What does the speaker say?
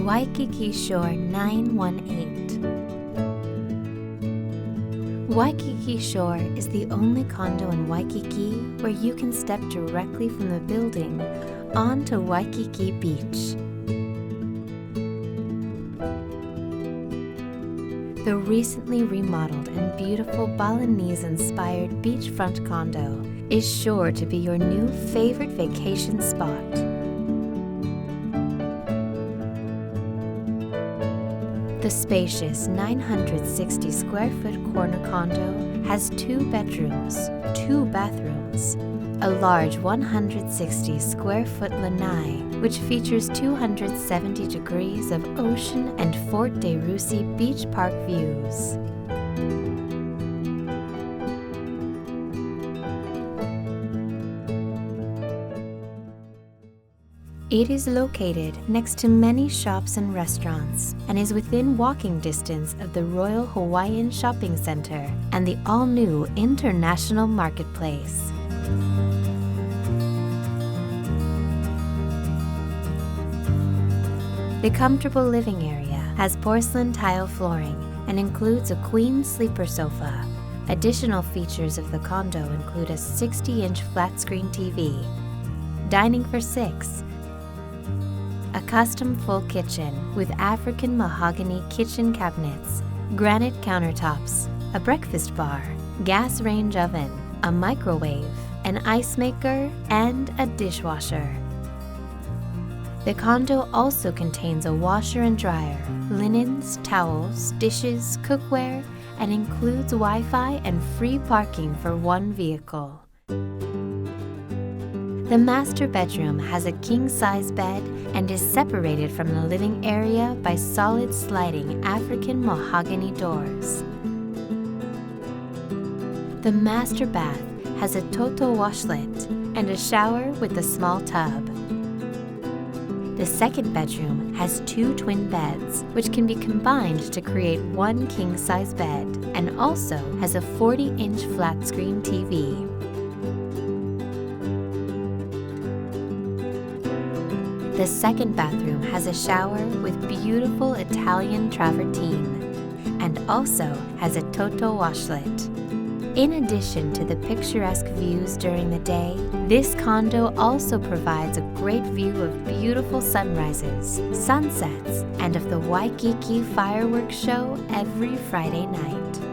Waikiki Shore 918. Waikiki Shore is the only condo in Waikiki where you can step directly from the building onto Waikiki Beach. The recently remodeled and beautiful Balinese-inspired beachfront condo is sure to be your new favorite vacation spot. The spacious 960 square foot corner condo has 2 bedrooms, 2 bathrooms, a large 160 square foot lanai, which features 270 degrees of ocean and Fort DeRussy Beach Park views. It is located next to many shops and restaurants and is within walking distance of the Royal Hawaiian Shopping Center and the all-new International Marketplace. The comfortable living area has porcelain tile flooring and includes a queen sleeper sofa. Additional features of the condo include a 60-inch flat-screen TV, dining for 6, a custom full kitchen with African mahogany kitchen cabinets, granite countertops, a breakfast bar, gas range oven, a microwave, an ice maker, and a dishwasher. The condo also contains a washer and dryer, linens, towels, dishes, cookware, and includes Wi-Fi and free parking for 1 vehicle. The master bedroom has a king-size bed and is separated from the living area by solid sliding African mahogany doors. The master bath has a Toto washlet and a shower with a small tub. The second bedroom has 2 twin beds, which can be combined to create 1 king-size bed, and also has a 40-inch flat-screen TV. The second bathroom has a shower with beautiful Italian travertine and also has a Toto washlet. In addition to the picturesque views during the day, this condo also provides a great view of beautiful sunrises, sunsets, and of the Waikiki fireworks show every Friday night.